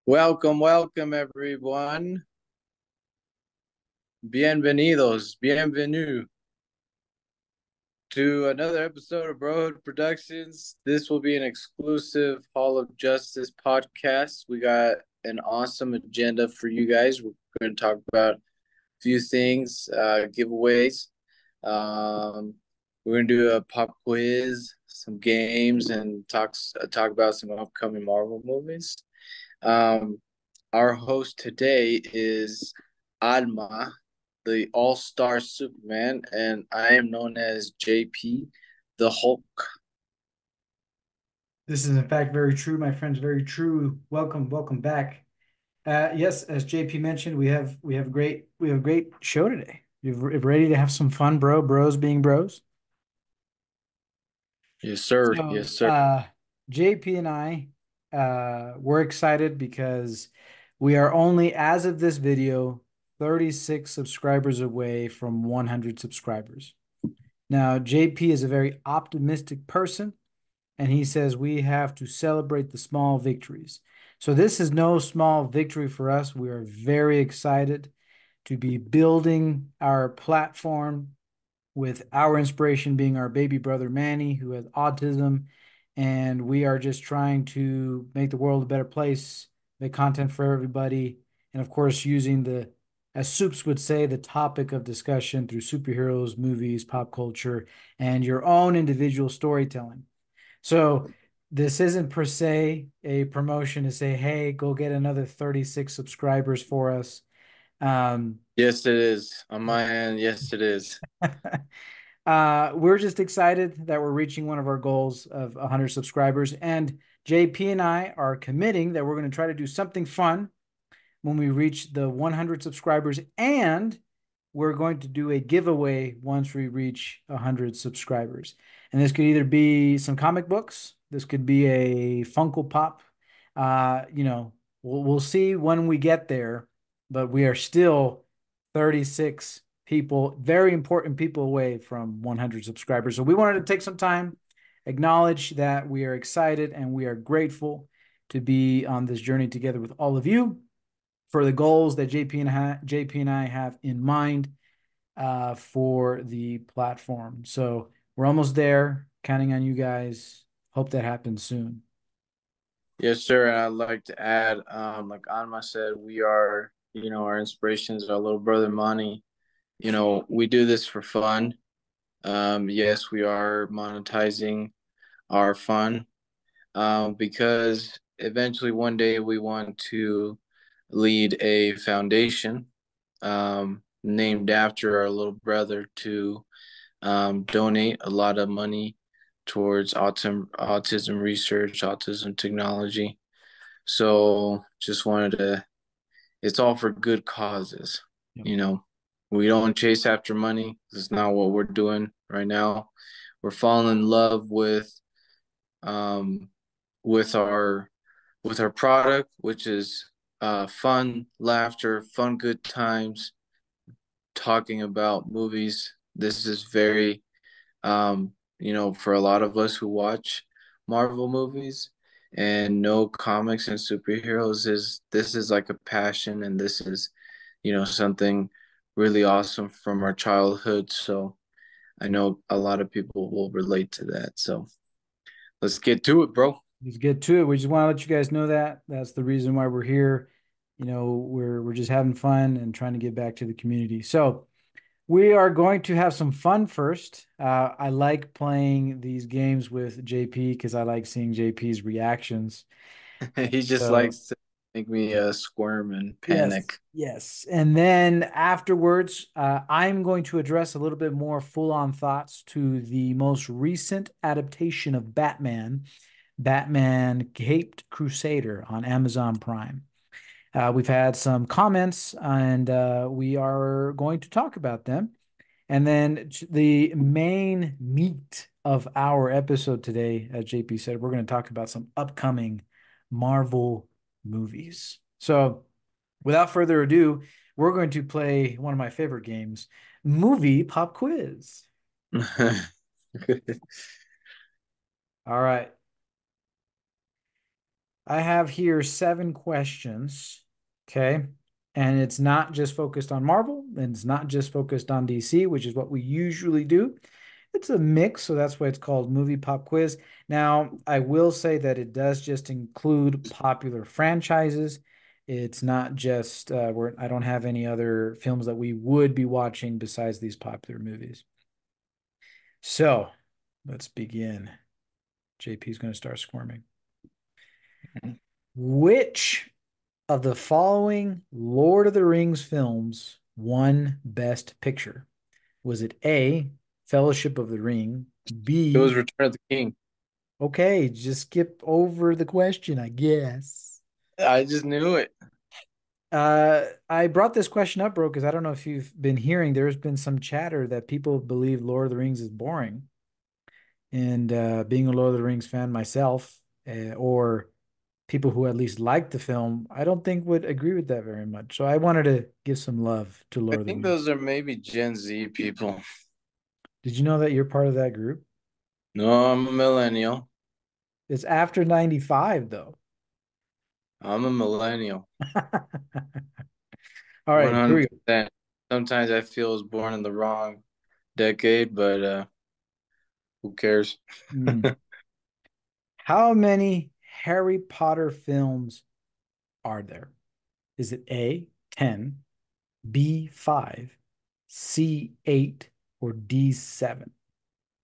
Welcome everyone. Bienvenidos, bienvenue to another episode of Brohood Productions. This will be an exclusive Hall of Justice podcast. We got an awesome agenda for you guys. We're going to talk about a few things, giveaways. Um, we're going to do a pop quiz, some games, and talk about some upcoming Marvel movies. Um, our host today is Alma, the all-star Superman, and I am known as JP, the Hulk. This is in fact very true, my friends. Very true. Welcome back. Yes, as JP mentioned, we have a great show today. You're ready to have some fun, bro. Bros being bros. Yes, sir. So, Yes, sir. JP and I, we're excited because we are only, as of this video, 36 subscribers away from 100 subscribers. Now, JP is a very optimistic person, and he says we have to celebrate the small victories. So this is no small victory for us. We are very excited to be building our platform with our inspiration being our baby brother Manny, who has autism, and we are just trying to make the world a better place, make content for everybody, and of course using the, as Soups would say, the topic of discussion through superheroes, movies, pop culture, and your own individual storytelling. So this isn't per se a promotion to say, hey, go get another 36 subscribers for us. Um, Yes, it is. On my end, yes, it is. we're just excited that we're reaching one of our goals of 100 subscribers. And JP and I are committing that we're going to try to do something fun when we reach the 100 subscribers. And we're going to do a giveaway once we reach 100 subscribers. And this could either be some comic books, this could be a Funko Pop. We'll see when we get there, but we are still 36 people, very important people away from 100 subscribers. So we wanted to take some time, acknowledge that we are excited and we are grateful to be on this journey together with all of you for the goals that JP and I have in mind for the platform. So we're almost there, counting on you guys. Hope that happens soon. Yes, sir. And I'd like to add, like Anma said, we are, our inspirations, our little brother Monty. We do this for fun. Yes, we are monetizing our fun, because eventually one day we want to lead a foundation, named after our little brother to, donate a lot of money towards autism research, autism technology. So just wanted to, it's all for good causes. Yep. You know, we don't chase after money. This is not what we're doing right now. We're falling in love um, with our product, which is fun, laughter, fun, good times, talking about movies. This is very, for a lot of us who watch Marvel movies and know comics and superheroes, is this is like a passion, and this is, something really awesome from our childhood. So I know a lot of people will relate to that. So let's get to it, bro. Let's get to it. We just want to let you guys know that that's the reason why we're here. We're just having fun and trying to get back to the community. So we are going to have some fun first. I like playing these games with JP because I like seeing JP's reactions. He just So likes to make me squirm and yes, panic. yes. And then afterwards, I'm going to address a little bit more full-on thoughts to the most recent adaptation of Batman, Batman Caped Crusader on Amazon Prime. We've had some comments and we are going to talk about them. And then the main meat of our episode today, as JP said, we're going to talk about some upcoming Marvel movies. So, without further ado, we're going to play one of my favorite games, Movie Pop Quiz. All right. I have here 7 questions. Okay. And it's not just focused on Marvel, and it's not just focused on DC, which is what we usually do. It's a mix, so that's why it's called Movie Pop Quiz. Now, I will say that it does just include popular franchises. It's not just where I don't have any other films that we would be watching besides these popular movies. So let's begin. JP's going to start squirming. Which of the following Lord of the Rings films won Best Picture? Was it A, Fellowship of the Ring, It B, was Return of the King. okay, just skip over the question, I guess. I just knew it. I brought this question up, bro, because I don't know if you've been hearing, there's been some chatter that people believe Lord of the Rings is boring. And being a Lord of the Rings fan myself, or people who at least liked the film, I don't think would agree with that very much. So I wanted to give some love to I Lord of the think Rings. those are maybe Gen Z people. Did you know that you're part of that group? No, I'm a millennial. It's after 95, though. I'm a millennial. All right, here we go. 100%. Sometimes I feel I was born in the wrong decade, but who cares? Hmm. How many Harry Potter films are there? Is it A, 10, B, 5, C, 8, or D, 7?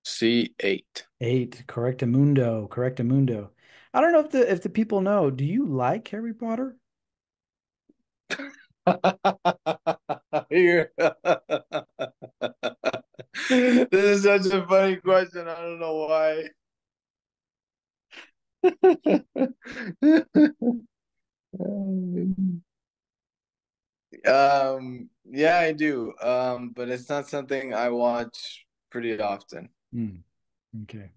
C8. 8, correctamundo, correctamundo. I don't know if the people know. Do you like Harry Potter? Here. This is such a funny question. I don't know why. Yeah, I do. But it's not something I watch pretty often. Hmm, okay.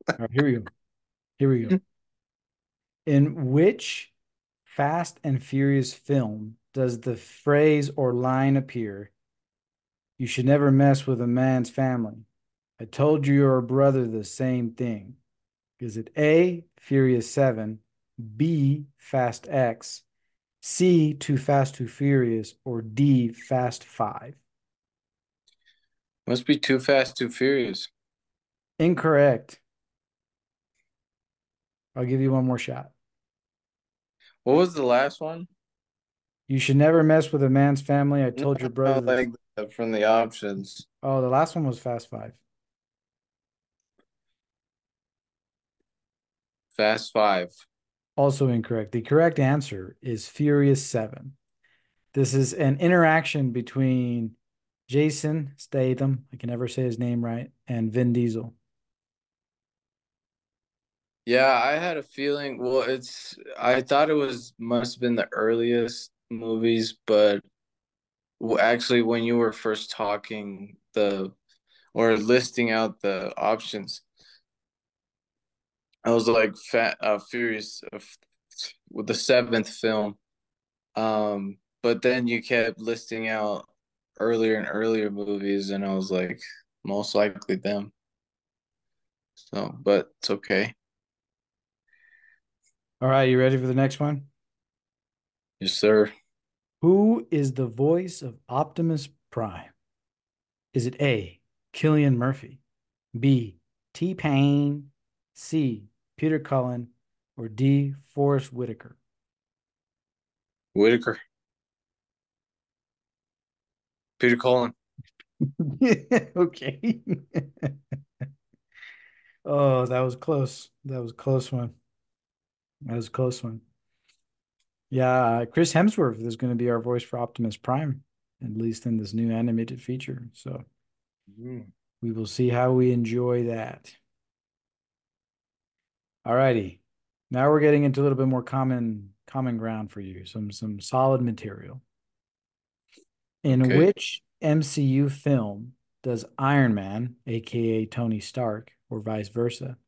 All right, here we go. Here we go. In which Fast and Furious film does the phrase or line appear, "You should never mess with a man's family. I told your brother the same thing." Is it A, Furious 7, B, Fast X, C, Too Fast, Too Furious, or D, Fast 5? Must be Too Fast, Too Furious. Incorrect. I'll give you one more shot. What was the last one? You should never mess with a man's family. I told your brother No, this. like from the options. Oh, the last one was Fast 5. Fast Five. Also incorrect. The correct answer is Furious 7. This is an interaction between Jason Statham, I can never say his name right, and Vin Diesel. Yeah, I had a feeling. Well, I thought it was must have been the earliest movies, but actually, when you were first talking or listing out the options, I was like furious with the seventh film. But then you kept listing out earlier and earlier movies, and I was like, most likely them. So, but it's okay. All right, you ready for the next one? Yes, sir. Who is the voice of Optimus Prime? Is it A, Killian Murphy, B, T-Pain, C, Peter Cullen, or D, Forrest Whitaker? Whitaker, Peter Cullen. Okay. Oh, that was close. That was a close one. That was a close one. Yeah, Chris Hemsworth is going to be our voice for Optimus Prime, at least in this new animated feature. So Mm. we will see how we enjoy that. All righty. Now we're getting into a little bit more common ground for you. Some solid material. In Okay. which MCU film does Iron Man, aka Tony Stark, or vice versa,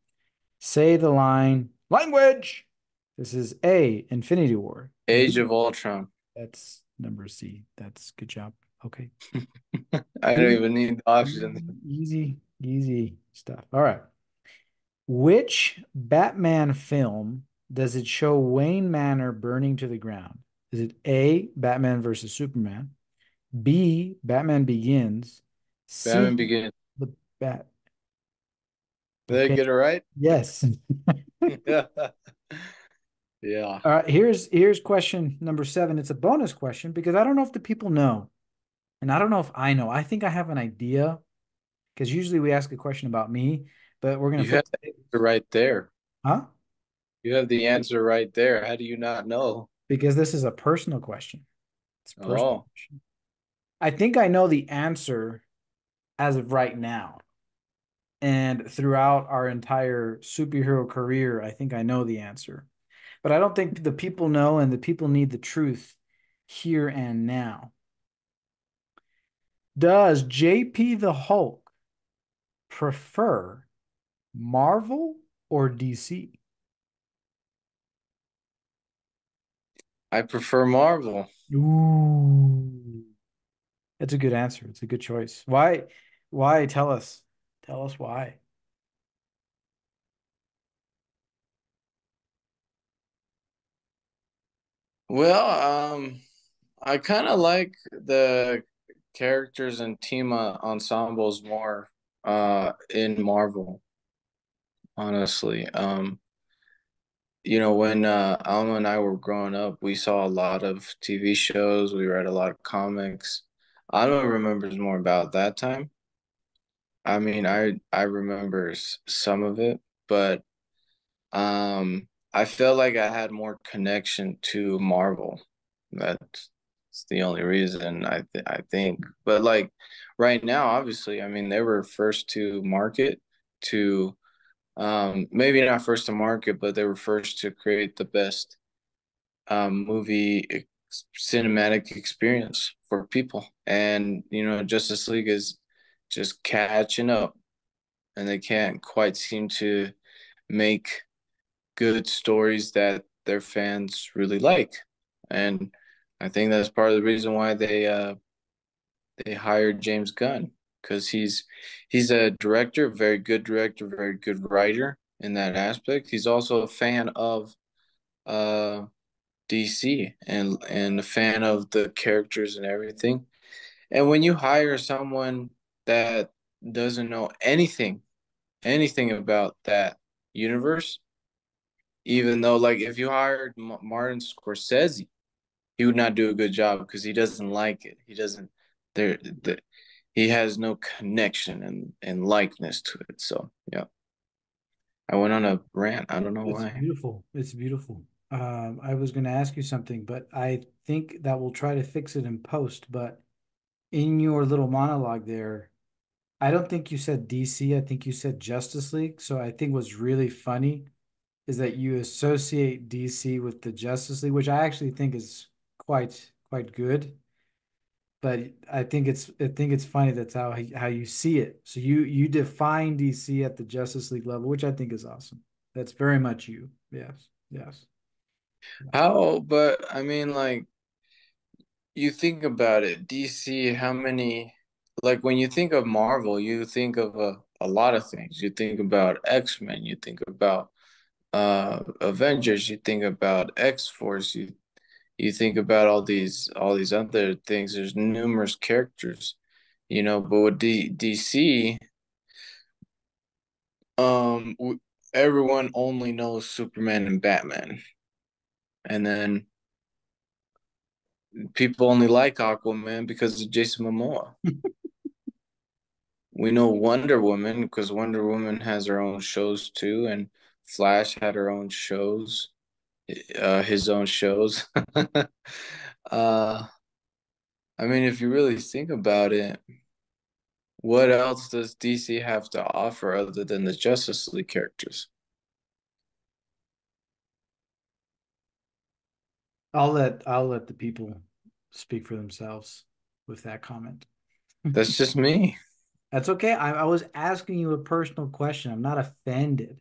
say the line language? This is A, Infinity War. Age B, of Ultron. that's number C. That's good job. Okay. I don't Easy, even need the option. easy stuff. All right. Which Batman film does it show Wayne Manor burning to the ground? Is it A, Batman versus Superman, B, Batman Begins, Batman C, Begins. the Bat? Did I Okay, get it right? yes. Yeah. Yeah. All right, here's question number seven. It's a bonus question because I don't know if the people know, and I don't know if I know. I think I have an idea because usually we ask a question about me, but we're gonna You have flip. the answer right there. Huh? You have the answer right there. How do you not know? Because this is a personal question. It's a personal Oh, question. I think I know the answer as of right now. And throughout our entire superhero career, I think I know the answer. But I don't think the people know, and the people need the truth here and now. Does JP the Hulk prefer Marvel or DC? I prefer Marvel. Ooh, that's a good answer. It's a good choice. Why? Why? Tell us. Tell us why. Well, I kind of like the characters and team ensembles more in Marvel, honestly. When Alma and I were growing up, we saw a lot of TV shows, we read a lot of comics. Alma remembers more about that time. I mean, I remember some of it, but I felt like I had more connection to Marvel. That's the only reason I think. But like right now, obviously, I mean, they were first to market to maybe not first to market, but they were first to create the best cinematic experience for people. And Justice League is just catching up, and they can't quite seem to make good stories that their fans really like. And I think that's part of the reason why they hired James Gunn, because he's a director, very good director, very good writer in that aspect. He's also a fan of uh DC and a fan of the characters and everything. And when you hire someone that doesn't know anything about that universe, even though like if you hired Martin Scorsese, he would not do a good job because he doesn't like it. He doesn't there the he has no connection and likeness to it. So yeah, I went on a rant. I don't know It's why. beautiful. It's beautiful. I was going to ask you something, but I think that we'll try to fix it in post. But in your little monologue there, I don't think you said DC. I think you said Justice League. So I think what's really funny is that you associate DC with the Justice League, which I actually think is quite good. But I think it's funny that's how you see it. So you define DC at the Justice League level, which I think is awesome. That's very much you. Yes. Yes. But I mean, like, you think about it, DC, how many, like, when you think of Marvel, you think of a lot of things. You think about X-Men, you think about Avengers, you think about X-Force, you think about all these other things. There's numerous characters, but with DC, everyone only knows Superman and Batman. And then people only like Aquaman because of Jason Momoa. We know Wonder Woman because Wonder Woman has her own shows too, and Flash had her own shows, his own shows. uh, I mean, if you really think about it, what else does DC have to offer other than the Justice League characters? I'll let the people speak for themselves with that comment. That's just me. That's okay. I was asking you a personal question. I'm not offended.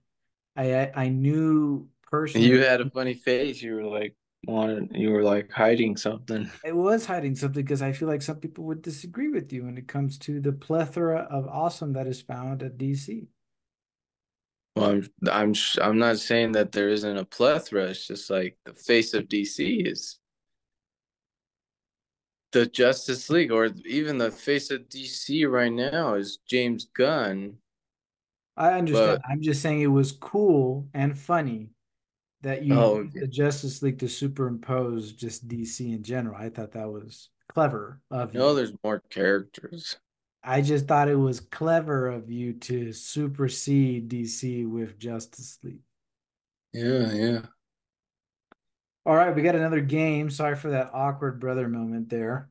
I knew You personally had a funny face. You were like hiding something. it was hiding something because I feel like some people would disagree with you when it comes to the plethora of awesome that is found at DC. Well, I'm not saying that there isn't a plethora. It's just like the face of DC is the Justice League, or even the face of DC right now is James Gunn. I understand. But I'm just saying it was cool and funny that you oh, used the Justice League to superimpose just DC in general. I thought that was clever of no, you. there's more characters. I just thought it was clever of you to supersede DC with Justice League. Yeah, yeah. All right, we got another game. Sorry for that awkward brother moment there.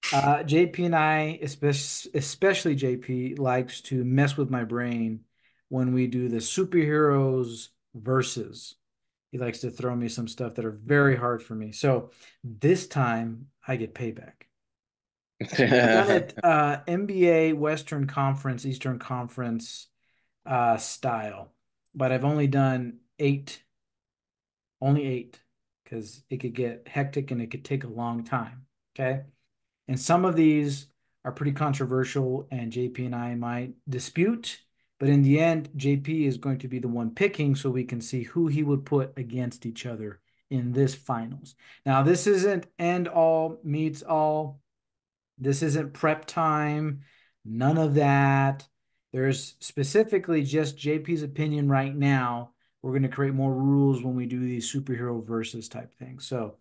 JP and I, especially JP, likes to mess with my brain when we do the superheroes versus. He likes to throw me some stuff that are very hard for me. So this time I get payback. I've done it NBA, Western Conference, Eastern Conference style, but I've only done only eight, because it could get hectic and it could take a long time. Okay. And some of these are pretty controversial, and JP and I might dispute. But in the end, JP is going to be the one picking so we can see who he would put against each other in this finals. Now, this isn't end all meets all. This isn't prep time. None of that. There's specifically just JP's opinion right now. We're going to create more rules when we do these superhero versus type things. So,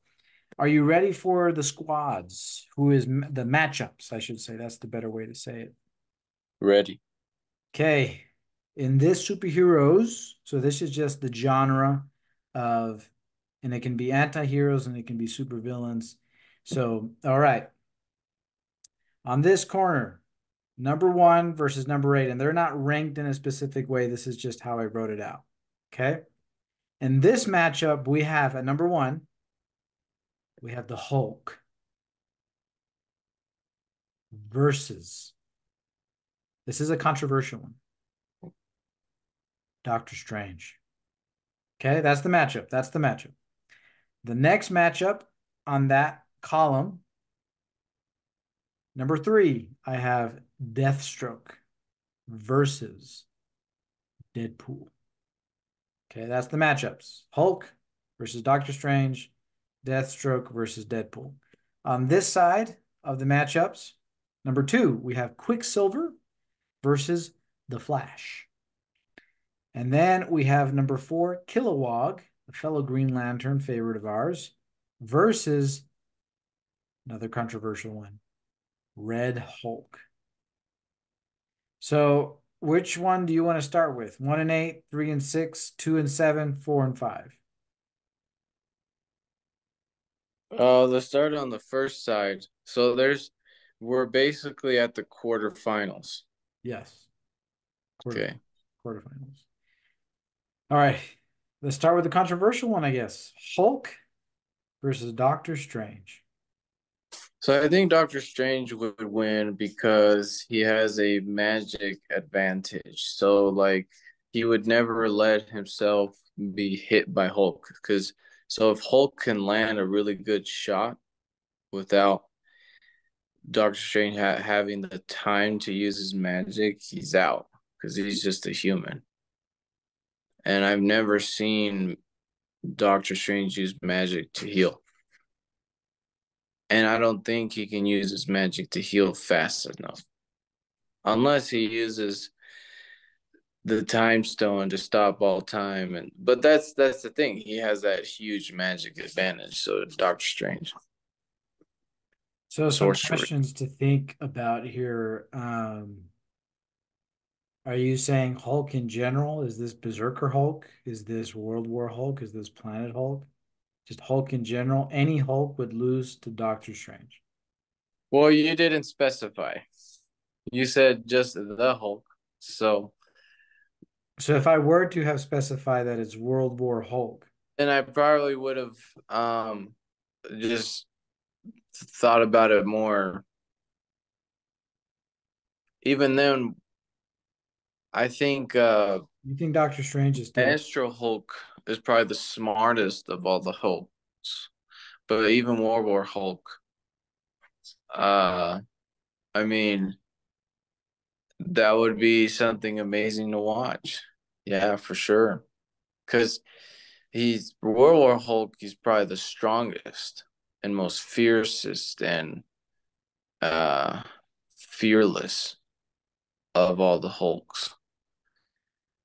are you ready for the squads? Who is the matchups? I should say that's the better way to say it. Ready. Okay. In this superheroes, so this is just the genre of, and it can be anti-heroes and it can be supervillains. So, all right. On this corner, number one versus number eight, and they're not ranked in a specific way. This is just how I wrote it out. Okay. In this matchup, we have at number one, we have the Hulk versus, this is a controversial one, Doctor Strange. Okay, that's the matchup. That's the matchup. The next matchup on that column, number three, I have Deathstroke versus Deadpool. Okay, that's the matchups. Hulk versus Doctor Strange, Deathstroke versus Deadpool. On this side of the matchups, number two, we have Quicksilver versus The Flash. And then we have number four, Kilowog, a fellow Green Lantern favorite of ours, versus another controversial one, Red Hulk. So, which one do you want to start with? One and eight, three and six, two and seven, four and five. Let's start on the first side. So we're basically at the quarterfinals. Yes, quarterfinals. Okay. Quarterfinals. All right, let's start with the controversial one, I guess. Hulk versus Doctor Strange. So I think Doctor Strange would win because he has a magic advantage. So like he would never let himself be hit by Hulk because so if Hulk can land a really good shot without Doctor Strange having the time to use his magic, he's out because he's just a human. And I've never seen Doctor Strange use magic to heal. And I don't think he can use his magic to heal fast enough. Unless he uses the time stone to stop all time and but that's the thing. He has that huge magic advantage. So Doctor Strange. So, some Sorcery. questions to think about here. Are you saying Hulk in general? Is this Berserker Hulk? Is this World War Hulk? Is this Planet Hulk? Just Hulk in general? Any Hulk would lose to Doctor Strange. Well, you didn't specify. You said just the Hulk. So So, if I were to have specified that it's World War Hulk, then I probably would have just thought about it more. Even then, I think you think Doctor Strange is still? Astro Hulk is probably the smartest of all the Hulks. But even World War Hulk, uh, I mean, that would be something amazing to watch. Yeah, for sure. Because he's World War Hulk. He's probably the strongest and most fiercest and uh fearless of all the Hulks.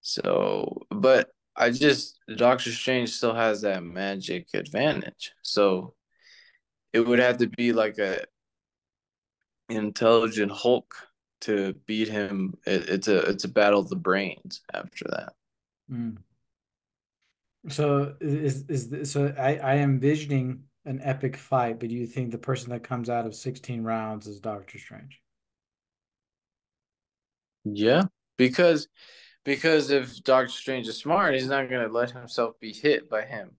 So, but I just Doctor Strange still has that magic advantage. So it would have to be like a intelligent Hulk to beat him. It's a battle of the brains after that. Mm. So I am envisioning an epic fight, but do you think the person that comes out of 16 rounds is Doctor Strange? Yeah, because because if Doctor Strange is smart, he's not gonna let himself be hit by him.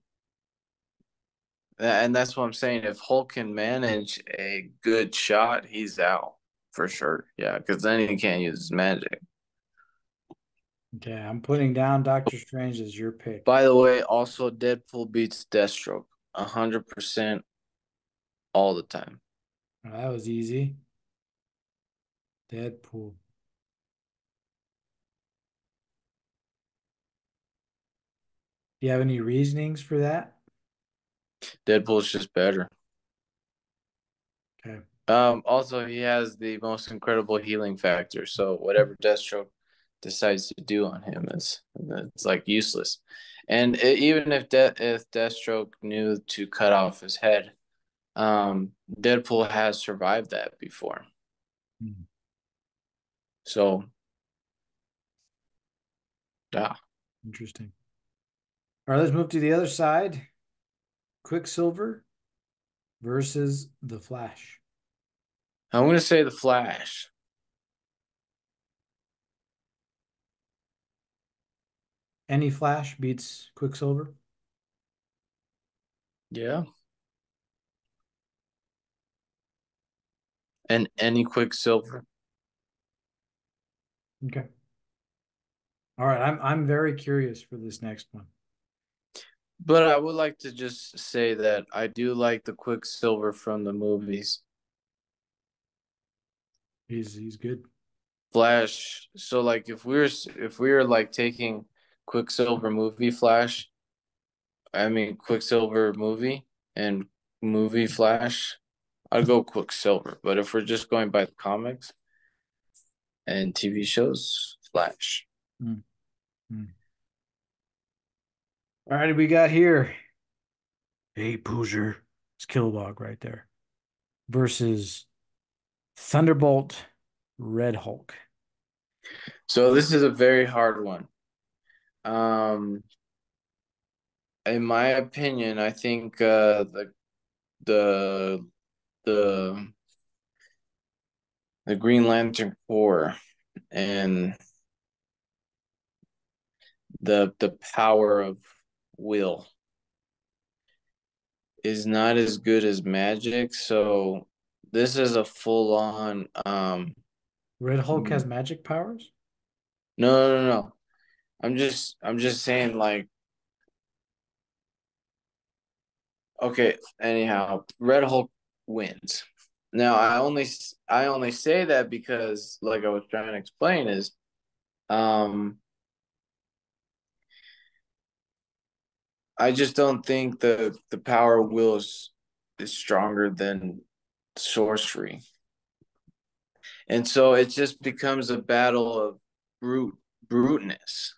And that's what I'm saying. If Hulk can manage a good shot, he's out for sure. Yeah, because then he can't use his magic. Okay, I'm putting down Doctor Strange as your pick. By the way, also Deadpool beats Deathstroke 100% all the time. Well, that was easy. Deadpool. Do you have any reasonings for that? Deadpool's just better. Okay. Also, he has the most incredible healing factor. So whatever Deathstroke decides to do on him is it's like useless. And even if Deathstroke knew to cut off his head, Deadpool has survived that before. Hmm. So yeah, Interesting. All right, let's move to the other side. Quicksilver versus the Flash. I'm gonna say the Flash. Any Flash beats Quicksilver? Yeah, and any Quicksilver. Okay. All right, I'm very curious for this next one. But I would like to just say that I do like the Quicksilver from the movies. He's good. Flash. So like if we were like taking Quicksilver movie Flash, I mean Quicksilver movie and movie Flash, I'd go Quicksilver. But if we're just going by the comics and TV shows, Flash. Mm, mm. All right, we got here. Hey, Poozer. It's Kilowog right there. Versus Thunderbolt Red Hulk. So this is a very hard one. Um, in my opinion, I think the the the Green Lantern Corps and the power of will is not as good as magic. So this is a full on Red Hulk no, has magic powers? no. I'm just saying like okay, anyhow, Red Hulk wins. Now I only say that because like I was trying to explain is um I just don't think the power of will is stronger than sorcery. And so it just becomes a battle of bruteness.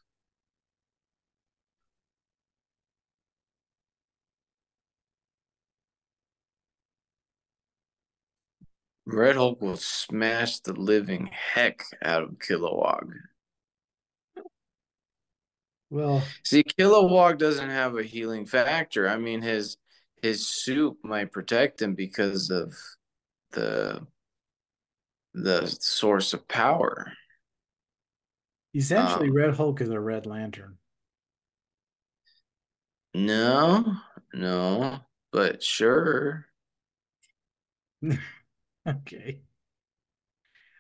Red Hulk will smash the living heck out of Kilowog. Well, See, Kilowog doesn't have a healing factor. I mean, his suit might protect him because of the the source of power. essentially, Um, Red Hulk is a Red Lantern. no, no, but sure. Okay.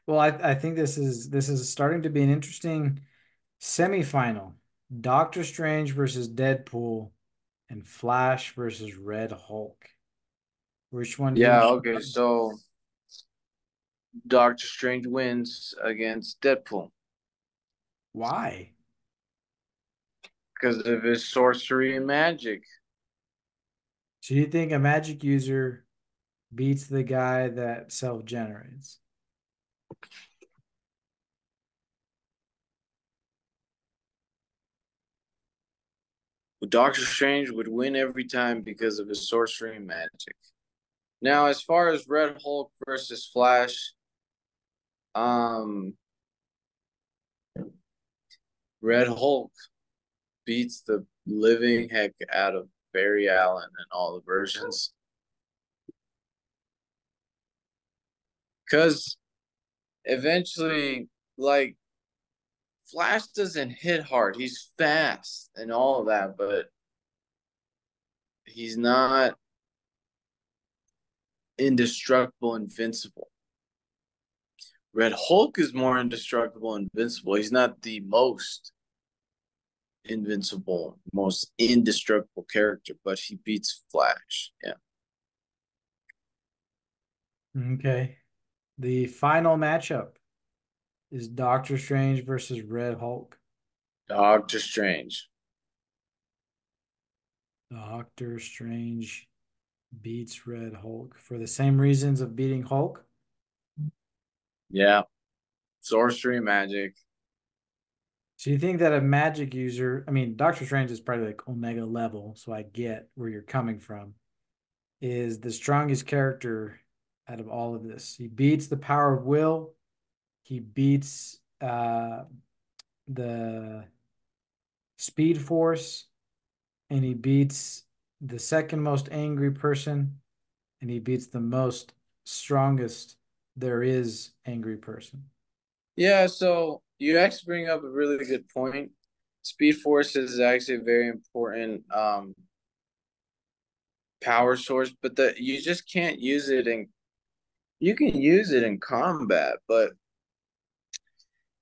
Well, I think this is starting to be an interesting semifinal. Doctor Strange versus Deadpool and Flash versus Red Hulk. Which one do you Yeah, want? okay, so Doctor Strange wins against Deadpool. Why? because of his sorcery and magic. So you think a magic user beats the guy that self-generates? Doctor Strange would win every time because of his sorcery and magic. Now, as far as Red Hulk versus Flash, um, Red Hulk beats the living heck out of Barry Allen in all the versions. Because eventually, like, Flash doesn't hit hard. He's fast and all of that, but he's not indestructible, invincible. Red Hulk is more indestructible, invincible. He's not the most invincible, most indestructible character, but he beats Flash. Yeah. Okay. The final matchup is Doctor Strange versus Red Hulk. Doctor Strange. Doctor Strange beats Red Hulk for the same reasons of beating Hulk. Yeah. Sorcery magic. So you think that a magic user, I mean, Doctor Strange is probably like Omega level, so I get where you're coming from, is the strongest character out of all of this. He beats the power of will. He beats the speed force, and he beats the second most angry person, and he beats the most strongest there is angry person. Yeah, so you actually bring up a really good point. Speed Force is actually a very important power source, but you just can't use it in you can use it in combat, but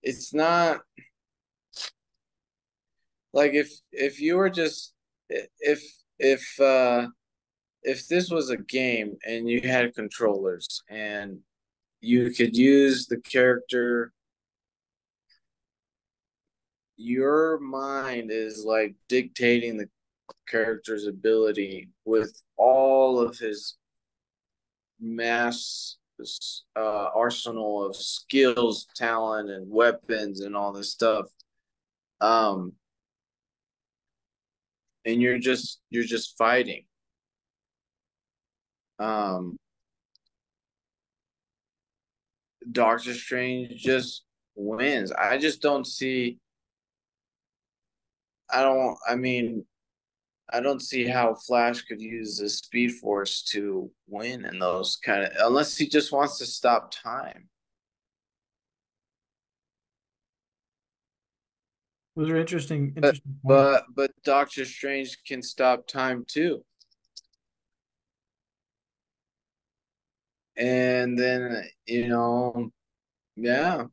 it's not like if you were just if if uh if this was a game and you had controllers and you could use the character, your mind is like dictating the character's ability with all of his mass arsenal of skills, talent, and weapons, and all this stuff. Um, and you're just fighting. Um, Doctor Strange just wins. I just don't see. I don't. I mean, I don't see how Flash could use the Speed Force to win in those kind of, unless he just wants to stop time. Those are But interesting points. but Doctor Strange can stop time too. And then, yeah.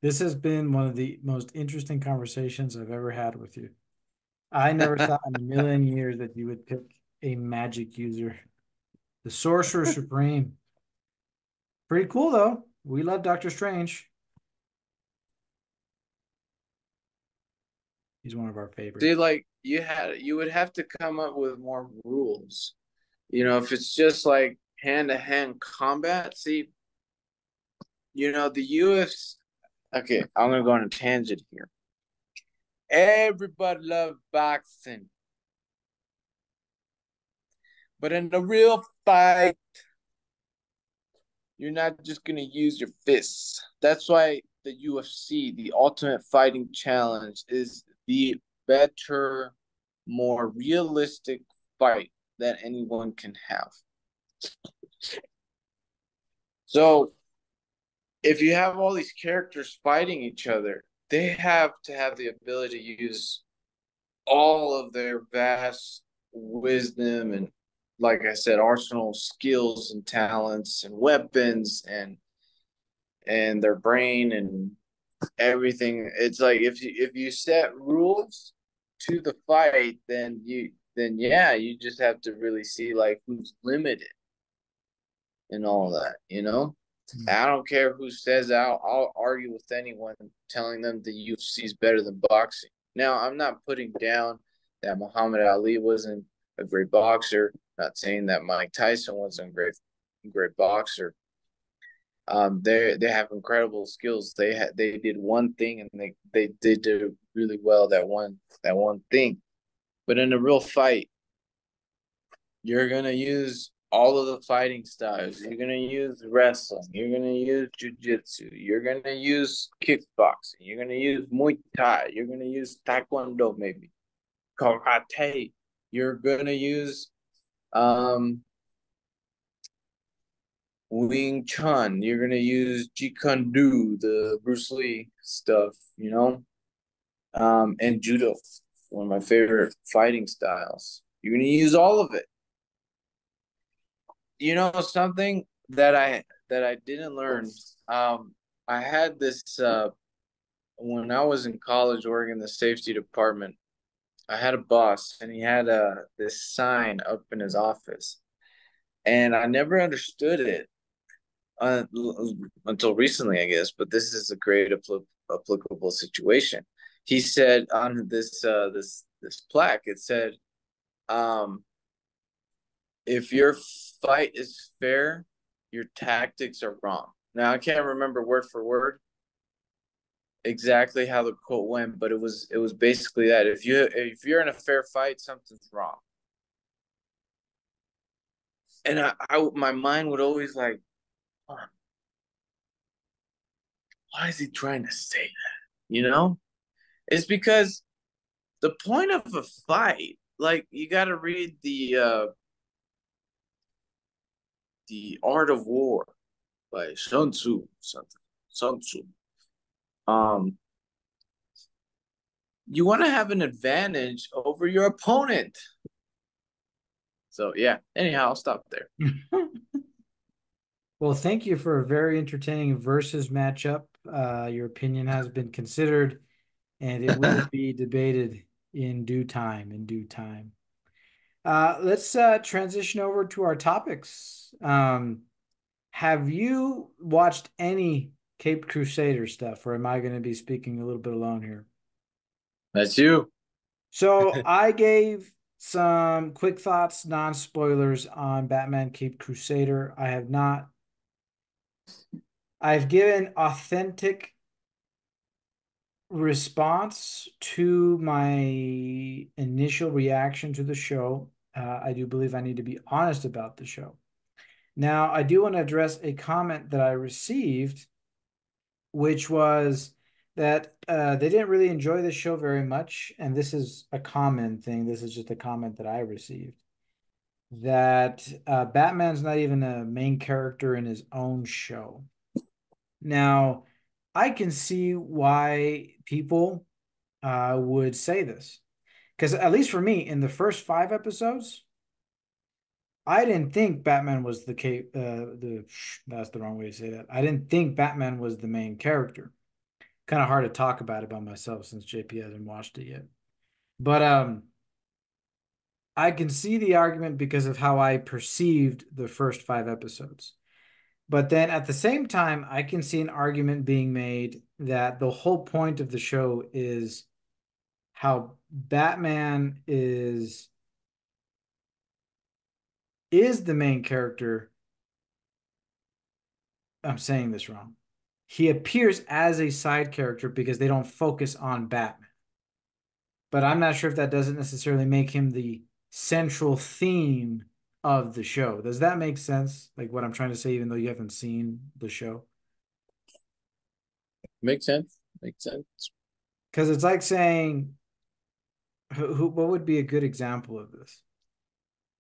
This has been one of the most interesting conversations I've ever had with you. I never thought in a million years that you would pick a magic user, the Sorcerer Supreme. Pretty cool though. We love Doctor Strange. He's one of our See, favorites. like you would have to come up with more rules. If it's just like hand-to-hand combat, see, the UFC. Okay, I'm gonna go on a tangent here. Everybody loves boxing, but in the real fight, you're not just gonna use your fists. That's why the UFC, the Ultimate Fighting Challenge, is the better, more realistic fight that anyone can have. So if you have all these characters fighting each other, they have to have the ability to use all of their vast wisdom and, like I said, arsenal skills and talents and weapons and their brain and everything. It's like if you set rules to the fight, then yeah, you just have to really see like who's limited and all that. Mm. I don't care who says I'll argue with anyone telling them the UFC is better than boxing. Now, I'm not putting down that Muhammad Ali wasn't a great boxer. Not saying that Mike Tyson wasn't a great boxer. They have incredible skills. They did one thing and they did it really well, that one thing. But in a real fight, you're gonna use all of the fighting styles. You're gonna use wrestling. You're gonna use jujitsu. You're gonna use kickboxing. You're gonna use Muay Thai. You're gonna use Taekwondo, maybe karate. You're gonna use um Wing Chun. You're gonna use Jeet Kune Do, the Bruce Lee stuff, and Judo, one of my favorite fighting styles. You're gonna use all of it. Something that I didn't learn. I had this when I was in college working in the safety department. I had a boss, and he had this sign up in his office, and I never understood it uh, until recently, I guess. But this is a great applicable situation. He said on this plaque, it said, um, "If your fight is fair, your tactics are wrong." Now I can't remember word for word exactly how the quote went, but it was basically that if you're in a fair fight, something's wrong. And my mind would always like, why is he trying to say that? It's because the point of a fight, like you got to read the Art of War by Sun Tzu, something Sun Tzu. Um, you want to have an advantage over your opponent. So yeah. Anyhow, I'll stop there. Well, thank you for a very entertaining versus matchup. Your opinion has been considered, and it will be debated in due time. In due time. Let's transition over to our topics. Have you watched any Cape Crusader stuff, or am I going to be speaking a little bit alone here? That's you. So I gave some quick thoughts, non-spoilers on Batman Cape Crusader. I have not. I've given authentic response to my initial reaction to the show. I do believe I need to be honest about the show. Now, I do want to address a comment that I received, which was that they didn't really enjoy the show very much. And this is a common thing. This is just a comment that I received that Batman's not even a main character in his own show. Now, I can see why people would say this. Because at least for me, in the first 5 episodes, I didn't think Batman was the that's the wrong way to say that. I didn't think Batman was the main character. Kind of hard to talk about it by myself since JP hasn't watched it yet. But I can see the argument because of how I perceived the first 5 episodes. But then at the same time, I can see an argument being made that the whole point of the show is how Batman is the main character. I'm saying this wrong. He appears as a side character because they don't focus on Batman. But I'm not sure if that doesn't necessarily make him the central theme of the show. Does that make sense? Like what I'm trying to say, even though you haven't seen the show? Makes sense. Makes sense. Because it's like saying, what would be a good example of this?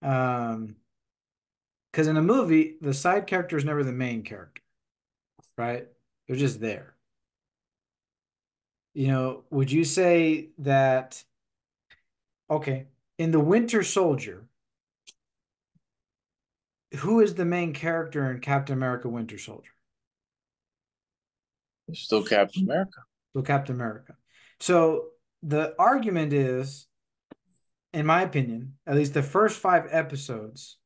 Because in a movie, the side character is never the main character, right? They're just there. Would you say that, okay, in The Winter Soldier, who is the main character in Captain America Winter Soldier? It's still Captain America. So Captain America. So the argument is, in my opinion, at least the first 5 episodes,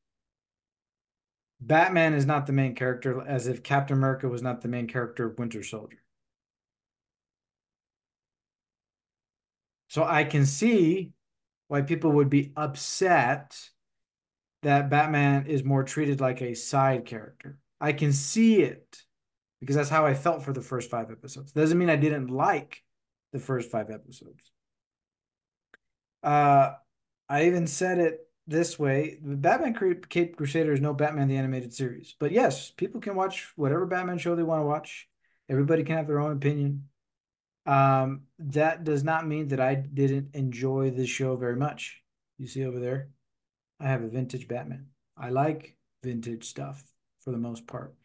Batman is not the main character, as if Captain America was not the main character of Winter Soldier. So I can see why people would be upset that Batman is more treated like a side character. I can see it because that's how I felt for the first 5 episodes. Doesn't mean I didn't like the first 5 episodes. Uh, I even said it this way: the Batman Cape Crusader is no Batman the Animated Series, but yes, people can watch whatever Batman show they want to watch. Everybody can have their own opinion. That does not mean that I didn't enjoy this show very much. You see over there, I have a vintage Batman. I like vintage stuff for the most part.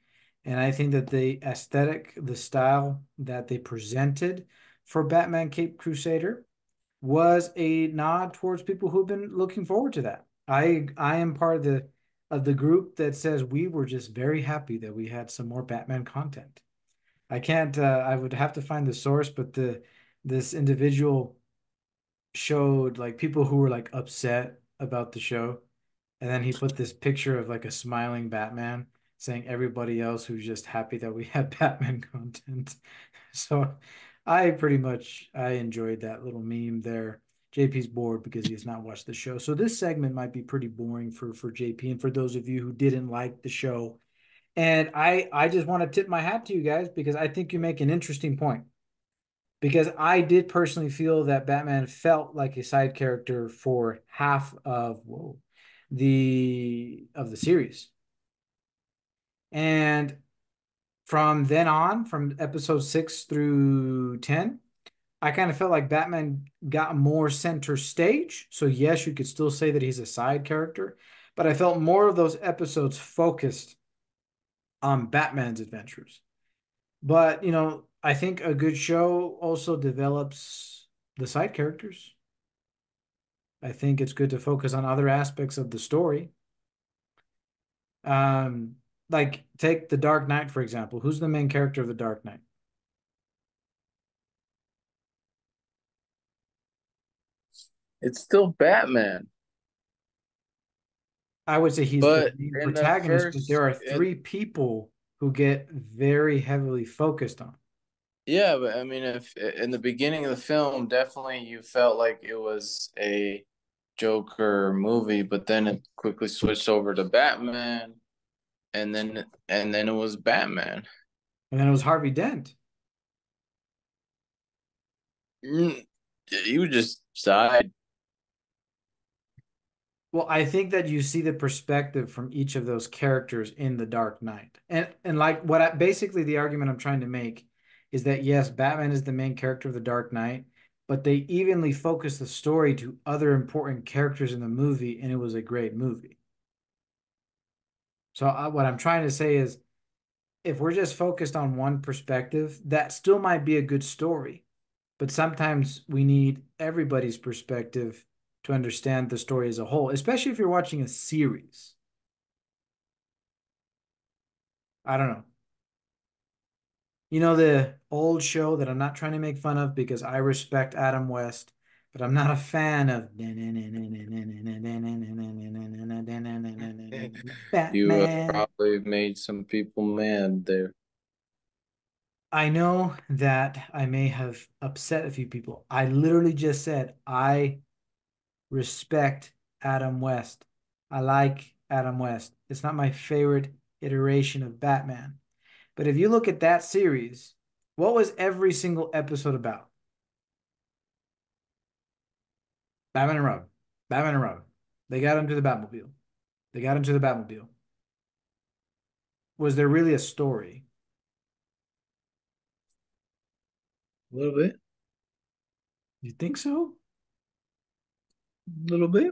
And I think that the aesthetic, the style that they presented for Batman Cape Crusader was a nod towards people who've been looking forward to that. I am part of the group that says we were just very happy that we had some more Batman content. I can't I would have to find the source, but the this individual showed like people who were like upset about the show. And then he put this picture of like a smiling Batman saying everybody else who's just happy that we had Batman content. So I enjoyed that little meme there. JP's bored because he has not watched the show. So this segment might be pretty boring for JP and for those of you who didn't like the show. And I just want to tip my hat to you guys because I think you make an interesting point because I did personally feel that Batman felt like a side character for half of the series. And from then on, from episode 6 through 10, I kind of felt like Batman got more center stage. So yes, you could still say that he's a side character, but I felt more of those episodes focused on Batman's adventures. But, I think a good show also develops the side characters. I think it's good to focus on other aspects of the story. Um, like take The Dark Knight, for example. Who's the main character of The Dark Knight? It's still Batman, I would say he's the but main in the protagonist, but first, there are three people who get very heavily focused on. yeah, but I mean, if in the beginning of the film, definitely you felt like it was a Joker movie, but then it quickly switched over to Batman, and then it was Batman. And then it was Harvey Dent. Mm, you just died. Well, I think that you see the perspective from each of those characters in The Dark Knight. And like basically the argument I'm trying to make is that yes, Batman is the main character of The Dark Knight, but they evenly focus the story to other important characters in the movie, and it was a great movie. So what I'm trying to say is if we're just focused on one perspective, that still might be a good story. But sometimes we need everybody's perspective to understand the story as a whole, especially if you're watching a series. I don't know. You know, the old show that I'm not trying to make fun of because I respect Adam West, but I'm not a fan of You Batman. probably made some people mad there. I know that I may have upset a few people. I literally just said I respect Adam West. I like Adam West. It's not my favorite iteration of Batman. But if you look at that series, what was every single episode about? Batman and Robin. Batman and Robin. They got him to the Batmobile. They got him to the Batmobile. Was there really a story? A little bit, You think so? a little bit.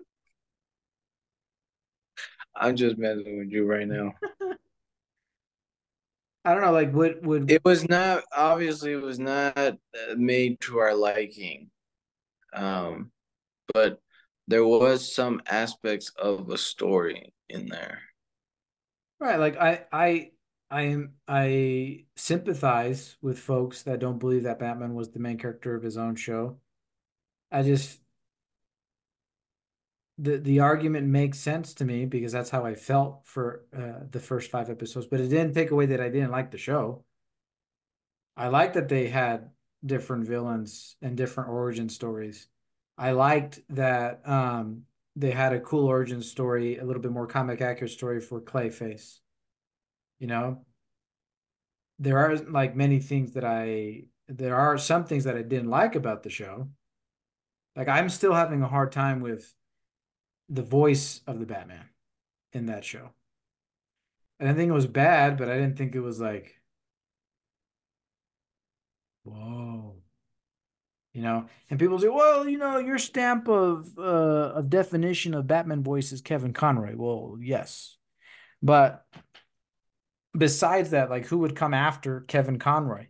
I'm just messing with you right now. I don't know. Like, would It was not obviously it was not made to our liking, um, but there was some aspects of a story in there. right? Like, I sympathize with folks that don't believe that Batman was the main character of his own show. I just the argument makes sense to me because that's how I felt for the first 5 episodes. But it didn't take away that I didn't like the show. I like that they had different villains and different origin stories. I liked that they had a cool origin story, a little bit more comic accurate story for Clayface. You know, there are like many things that there are some things that I didn't like about the show. Like I'm still having a hard time with the voice of the Batman in that show. I didn't think it was bad, but I didn't think it was like, whoa, And people say, well, your stamp of definition of Batman voice is Kevin Conroy. Well, yes, but besides that, like who would come after Kevin Conroy?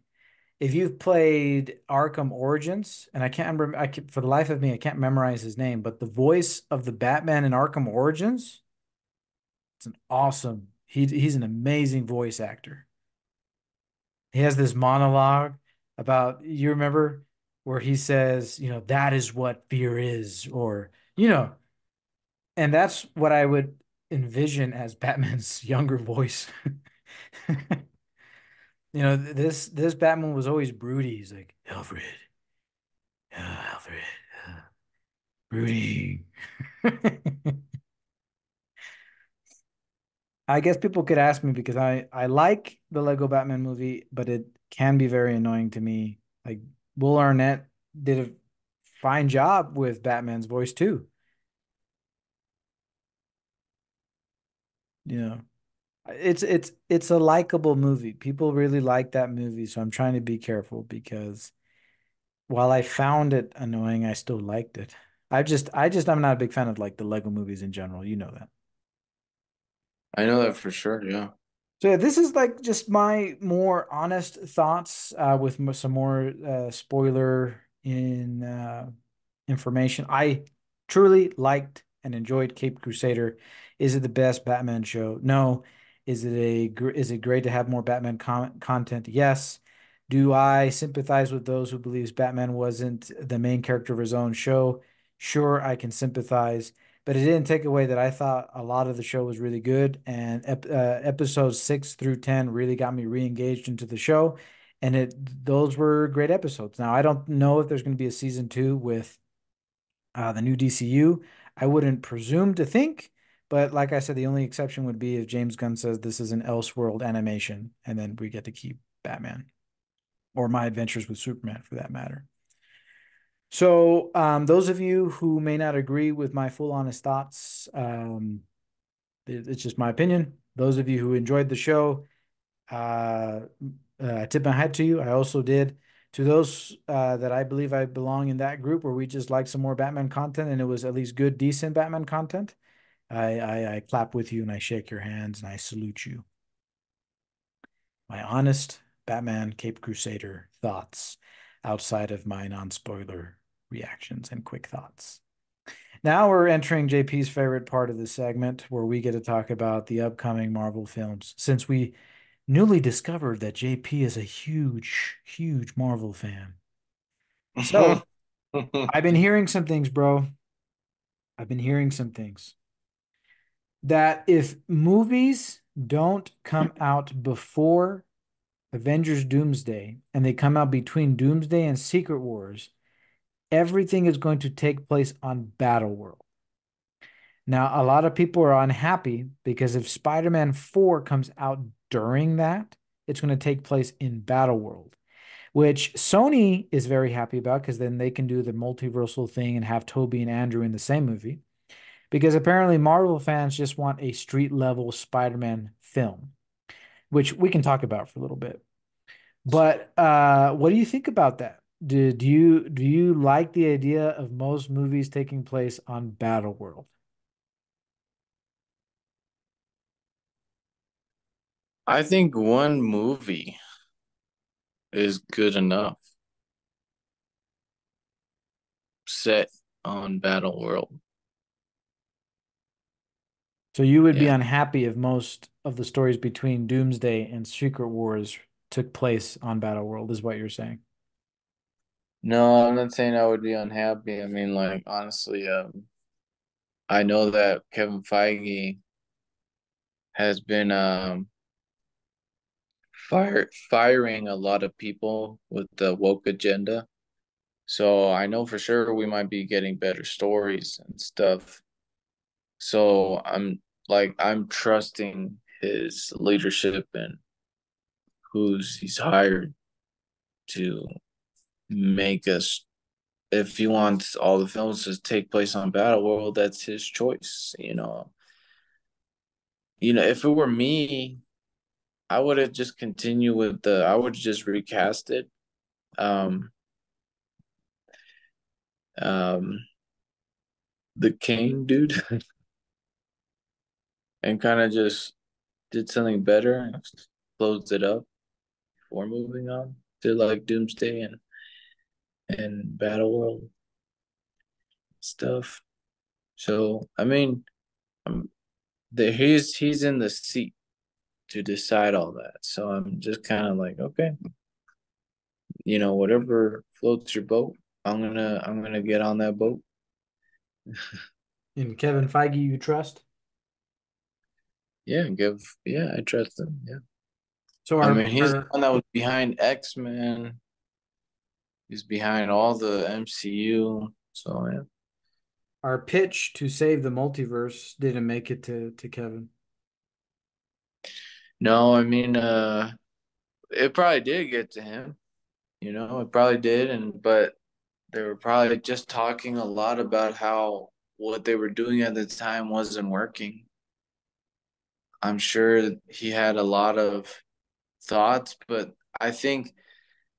If you've played Arkham Origins, and I can't remember, for the life of me, I can't memorize his name, but the voice of the Batman in Arkham Origins, it's an awesome. He's an amazing voice actor. He has this monologue about, you remember, where he says, that is what fear is, or you know, and that's what I would envision as Batman's younger voice. This Batman was always broody. He's like, Alfred, Alfred, brooding. I guess people could ask me because I like the Lego Batman movie, but it can be very annoying to me. Like Will Arnett did a fine job with Batman's voice too. You know, it's a likable movie. People really like that movie, so I'm trying to be careful because while I found it annoying, I still liked it. I'm not a big fan of like the Lego movies in general. You know that. I know that for sure. Yeah. So yeah, this is like just my more honest thoughts with some more spoiler in information. I truly liked and enjoyed Cape Crusader. Is it the best Batman show? No. Is it great to have more Batman content? Yes. Do I sympathize with those who believes Batman wasn't the main character of his own show? Sure, I can sympathize, but it didn't take away that I thought a lot of the show was really good, and episodes 6 through 10 really got me re-engaged into the show, and those were great episodes. Now I don't know if there's going to be a season two with the new DCU. I wouldn't presume to think, but like I said, the only exception would be if James Gunn says this is an Elseworld animation, and then we get to keep Batman or My Adventures with Superman for that matter. So, those of you who may not agree with my full honest thoughts, it's just my opinion. Those of you who enjoyed the show, uh, I tip my hat to you. I also did. To those that I believe I belong in that group where we just like some more Batman content and it was at least good, decent Batman content, I clap with you and I shake your hands and I salute you. My honest Batman Cape Crusader thoughts outside of my non-spoiler reactions and quick thoughts. Now we're entering JP's favorite part of the segment where we get to talk about the upcoming Marvel films. Since we newly discovered that JP is a huge, huge Marvel fan. So I've been hearing some things, bro. I've been hearing some things that if movies don't come out before Avengers Doomsday and they come out between Doomsday and Secret Wars, everything is going to take place on Battleworld. Now, a lot of people are unhappy because if Spider-Man 4 comes out during that, it's going to take place in Battleworld, which Sony is very happy about because then they can do the multiversal thing and have Toby and Andrew in the same movie. Because apparently Marvel fans just want a street level Spider-Man film, which we can talk about for a little bit. But what do you think about that? Do you like the idea of most movies taking place on Battleworld? I think one movie is good enough set on Battle World. So you would be Yeah. unhappy if most of the stories between Doomsday and Secret Wars took place on Battleworld, is what you're saying. No, I'm not saying I would be unhappy. I mean, like, honestly, I know that Kevin Feige has been firing a lot of people with the woke agenda. So I know for sure we might be getting better stories and stuff. So I'm trusting his leadership and who's he's hired to make us. If he wants all the films to take place on Battle World, that's his choice. If it were me, I would have just continued with the. I would just recast it. Um, um, the King dude, and kind of just did something better and closed it up before moving on to like Doomsday and Battle World stuff. So I mean, um, he's in the seat to decide all that. So I'm just kind of like, okay, whatever floats your boat, I'm gonna get on that boat. And Kevin Feige, you trust? Yeah, I trust him. Yeah. So I our mean, he's the our one that was behind X-Men. He's behind all the MCU. So yeah. our pitch to save the multiverse didn't make it to Kevin. No, I mean, it probably did get to him. It probably did, but they were probably just talking a lot about how what they were doing at the time wasn't working. I'm sure he had a lot of thoughts, but I think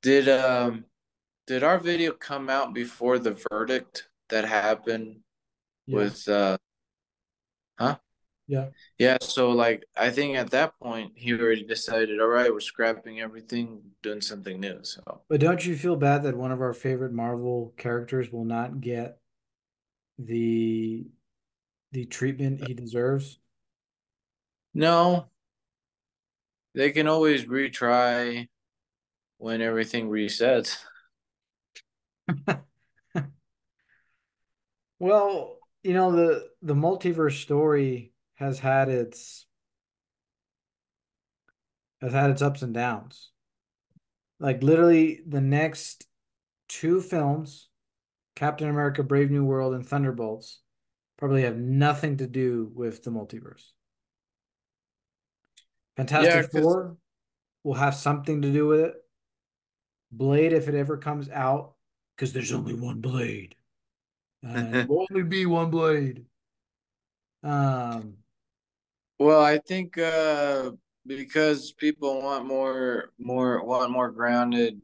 did um did our video come out before the verdict that happened Yeah, with huh? yeah. Yeah, so like I think at that point he already decided, all right, we're scrapping everything, doing something new. So But don't you feel bad that one of our favorite Marvel characters will not get the the treatment he deserves? no, they can always retry when everything resets. Well, the multiverse story has had its ups and downs. Like literally the next two films, Captain America Brave New World and Thunderbolts, probably have nothing to do with the multiverse. Yeah, Fantastic because Four will have something to do with it. Blade, if it ever comes out, because there's only one Blade. It will only be one Blade. Um, well, I think because people want more grounded,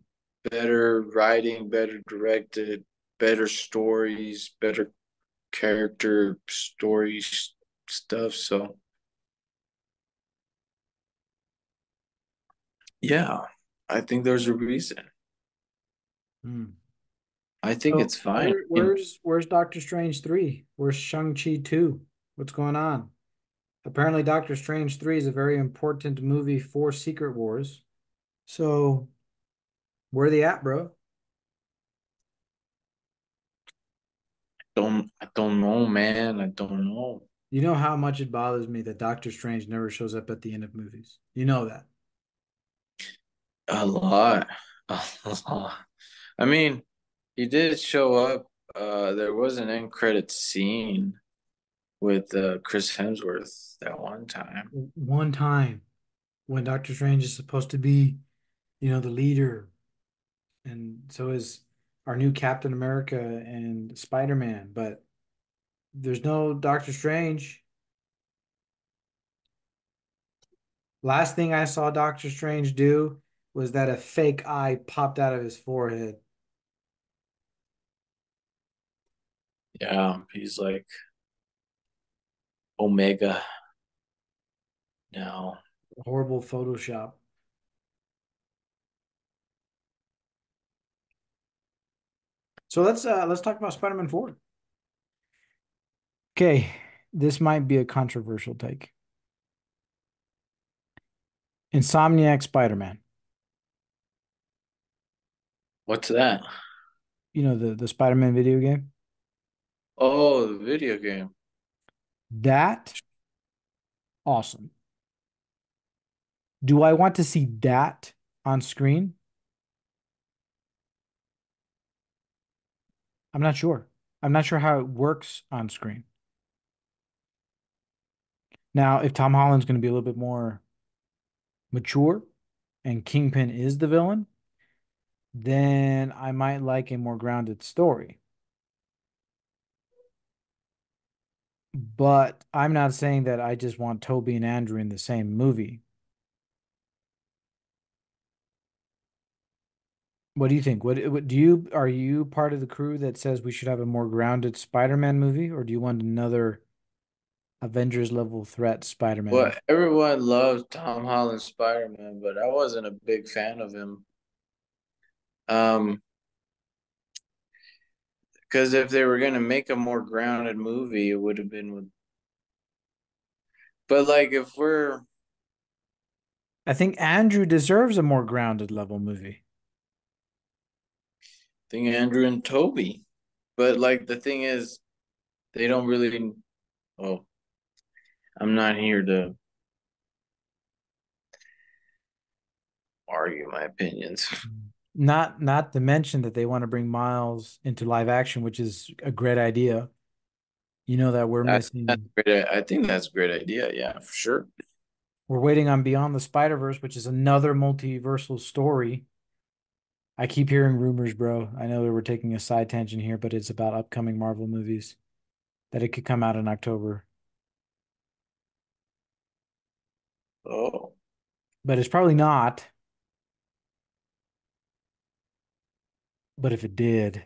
better writing, better directed, better stories, better character stories stuff. So yeah, I think there's a reason. hmm. I think So it's fine. where's Doctor Strange 3? Where's Shang-Chi 2? What's going on? Apparently Doctor Strange 3 is a very important movie for Secret Wars. So where are they at, bro? I don't know, man. I don't know. You know how much it bothers me that Doctor Strange never shows up at the end of movies. You know that. A lot. A lot. I mean, he did show up. There was an end credit scene with Chris Hemsworth that one time. One time when Doctor Strange is supposed to be, the leader, and so is our new Captain America and Spider-Man, but there's no Doctor Strange. Last thing I saw Doctor Strange do was that a fake eye popped out of his forehead. Yeah, he's like Omega now. Horrible Photoshop. So let's talk about Spider-Man 4. Okay, this might be a controversial take. Insomniac Spider-Man. What's that? The Spider-Man video game. Oh, the video game. That awesome. Do I want to see that on screen? I'm not sure. I'm not sure how it works on screen. Now, if Tom Holland's going to be a little bit more mature and Kingpin is the villain, then I might like a more grounded story. But I'm not saying that I just want Toby and Andrew in the same movie. What do you think? What do you are you part of the crew that says we should have a more grounded Spider-Man movie, or do you want another Avengers level threat Spider-Man Well, movie? everyone loves Tom Holland Spider-Man, but I wasn't a big fan of him. Um, because if they were gonna make a more grounded movie, it would have been with. But like, if we're, I I think Andrew deserves a more grounded level movie. think Andrew and Toby, but like the thing is, they don't really. Oh, I'm not here to argue my opinions. Not to mention that they want to bring Miles into live action, which is a great idea. You know that we're That's missing. great. I think that's a great idea. Yeah, for sure. We're waiting on Beyond the Spider-Verse, which is another multiversal story. I keep hearing rumors, bro. I know that we're taking a side tangent here, but it's about upcoming Marvel movies that it could come out in October. Oh, But it's probably not. But if it did,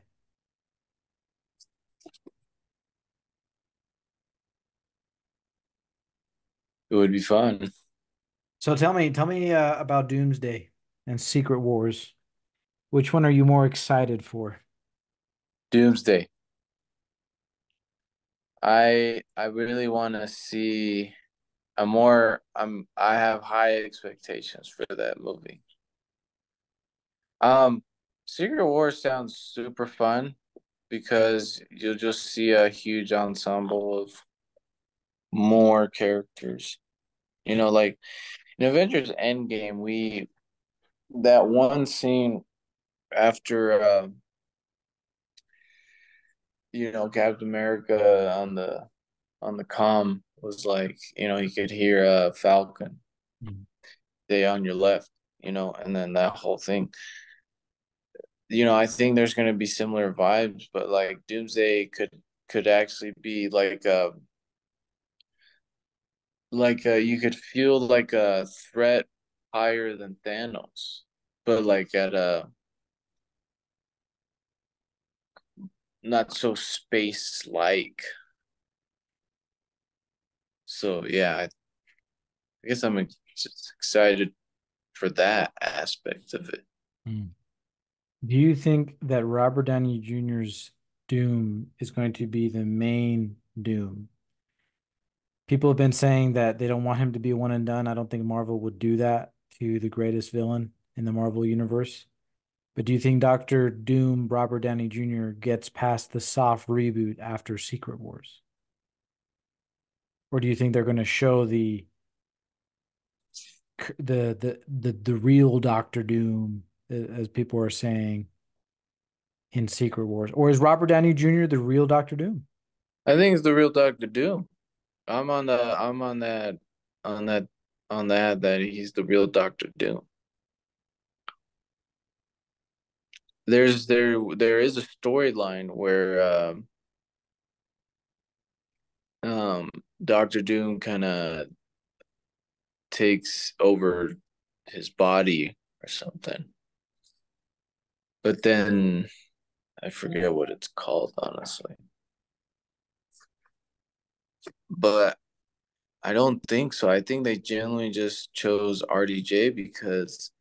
it would be fun. so tell me about Doomsday and Secret Wars. Which one are you more excited for? Doomsday. I really want to see a more. I have high expectations for that movie. Um, Secret Wars sounds super fun because you'll just see a huge ensemble of more characters. Like in Avengers Endgame, we that one scene after Captain America on the comm was like, you could hear Falcon, Mm. stay on your left, and then that whole thing. I think there's gonna be similar vibes, but like Doomsday could actually be like you could feel like a threat higher than Thanos, but like at a not so space like. So yeah, I guess I'm just excited for that aspect of it. Mm. Do you think that Robert Downey Jr.'s Doom is going to be the main Doom? People have been saying that they don't want him to be one and done. I don't think Marvel would do that to the greatest villain in the Marvel universe. But do you think Doctor Doom, Robert Downey Jr., gets past the soft reboot after Secret Wars? Or do you think they're going to show the real Doctor Doom, as people are saying, in Secret Wars? Or is Robert Downey Jr. the real Doctor Doom? I think it's the real Doctor Doom. I'm on that on that he's the real Doctor Doom. There is a storyline where um Doctor Doom kind of takes over his body or something. But then I forget what it's called, honestly. But I don't think so. I think they genuinely just chose RDJ because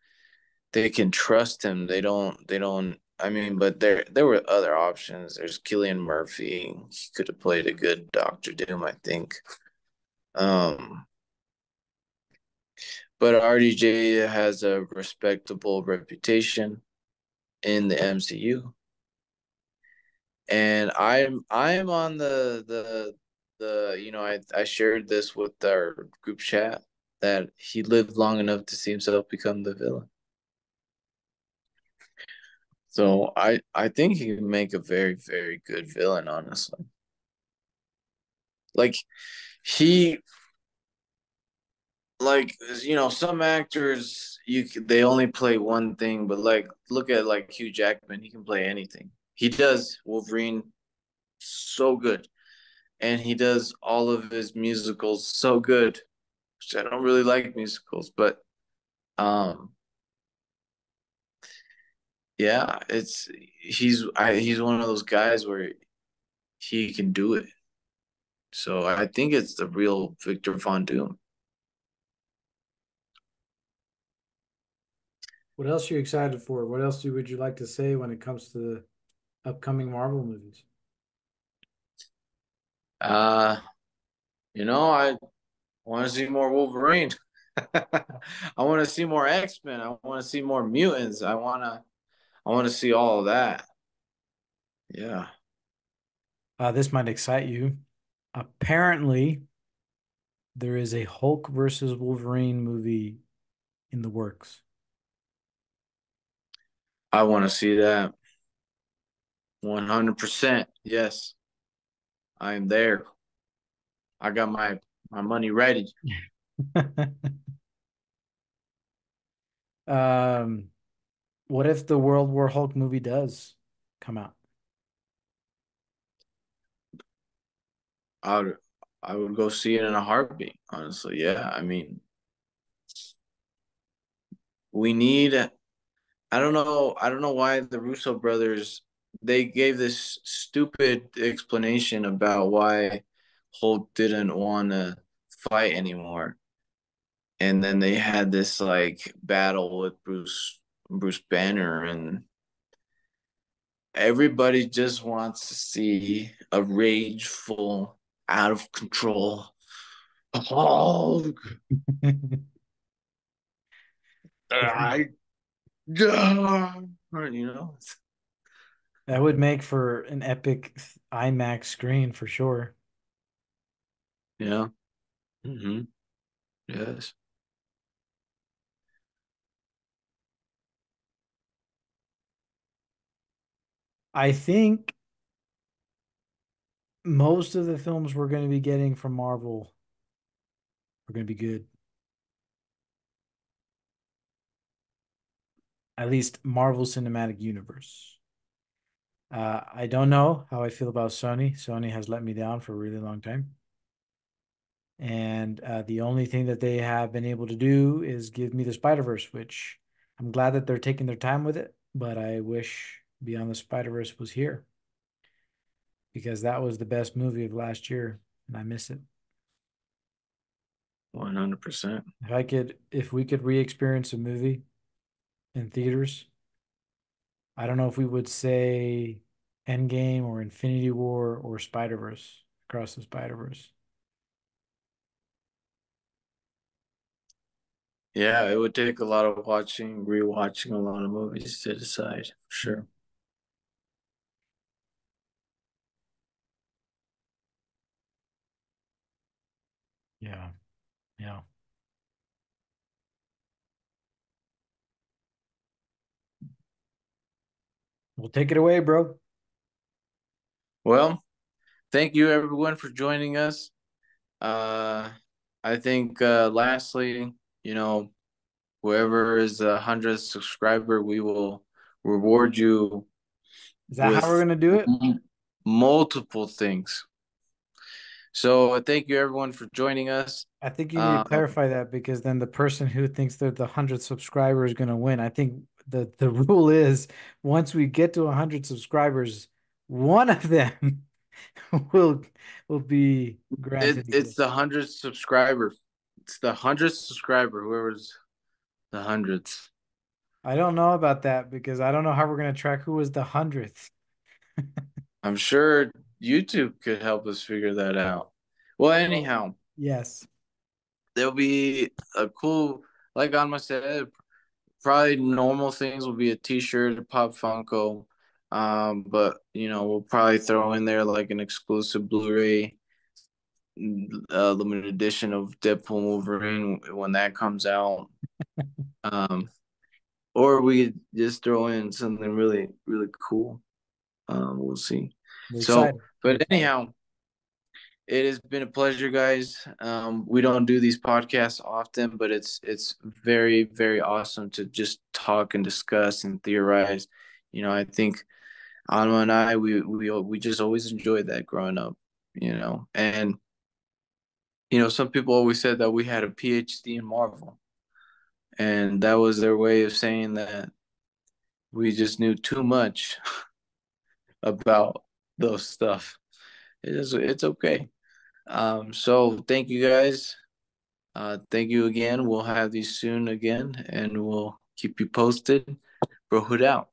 they can trust him. They don't I mean, but there were other options. There's Killian Murphy. He could have played a good Doctor Doom, I think. Um, but RDJ has a respectable reputation in the MCU. And I'm on I shared this with our group chat that he lived long enough to see himself become the villain. So I think he can make a very, very good villain, honestly. Like he like some actors they only play one thing, but like look at like Hugh Jackman, he can play anything. He does Wolverine so good, and he does all of his musicals so good, which I don't really like musicals, but um yeah, he's one of those guys where he can do it. So I think it's the real Victor Von Doom. What else are you excited for? What else would you like to say when it comes to the upcoming Marvel movies? uh I want to see more Wolverine. I want to see more X-Men. I want to see more mutants. I want to see all of that. Yeah. This might excite you. Apparently, there is a Hulk versus Wolverine movie in the works. I want to see that. 100%. Yes. I am there. I got my money ready. Um, what if the World War Hulk movie does come out? I would I would go see it in a heartbeat, honestly. Yeah. I mean, we need I don't know why the Russo brothers they gave this stupid explanation about why Hulk didn't want to fight anymore. And then they had this like battle with Bruce Banner, and everybody just wants to see a rageful, out of control Hulk. I, you know, That would make for an epic IMAX screen for sure. yeah. Yes. I think most of the films we're going to be getting from Marvel are going to be good. At least Marvel Cinematic Universe. I don't know how I feel about Sony. Sony has let me down for a really long time. And the only thing that they have been able to do is give me the Spider-Verse, which I'm glad that they're taking their time with it, but I wish Beyond the Spider-Verse was here because that was the best movie of last year, and I miss it. 100%. If we could re-experience a movie in theaters, I don't know if we would say Endgame or Infinity War or Spider-Verse, Across the Spider-Verse. Yeah, it would take a lot of rewatching a lot of movies to decide. Sure. Yeah, yeah. Well, take it away, bro. Well, thank you everyone for joining us. Uh, I think lastly, you know, whoever is the 100th subscriber, we will reward you Is that how we're with gonna do it? multiple things. So thank you everyone for joining us. I think you need to Um, clarify that because then the person who thinks they're the 100th subscriber is gonna win. I think the rule is once we get to 100 subscribers, one of them will will be granted a it's gift. the 100th subscriber. It's the 100th subscriber, whoever's the hundredth. I don't know about that because I don't know how we're gonna track who was the 100th. I'm sure YouTube could help us figure that out. Well, Well, anyhow, yes. there'll be a cool, like Alma said, probably normal things will be a T-shirt, a Pop Funko, but we'll probably throw in there like an exclusive Blu-ray, limited edition of Deadpool and Wolverine when that comes out. Um, or we could just throw in something really, really cool. We'll see. We're So, excited. We're but excited. anyhow, it has been a pleasure, guys. We don't do these podcasts often, but it's very, very awesome to just talk and discuss and theorize. I think Alma and I, we just always enjoyed that growing up. And some people always said that we had a PhD in Marvel, and that was their way of saying that we just knew too much about those stuff. It's okay. So thank you guys. Thank you again. We'll have these soon again, and we'll keep you posted. Bro, hood out.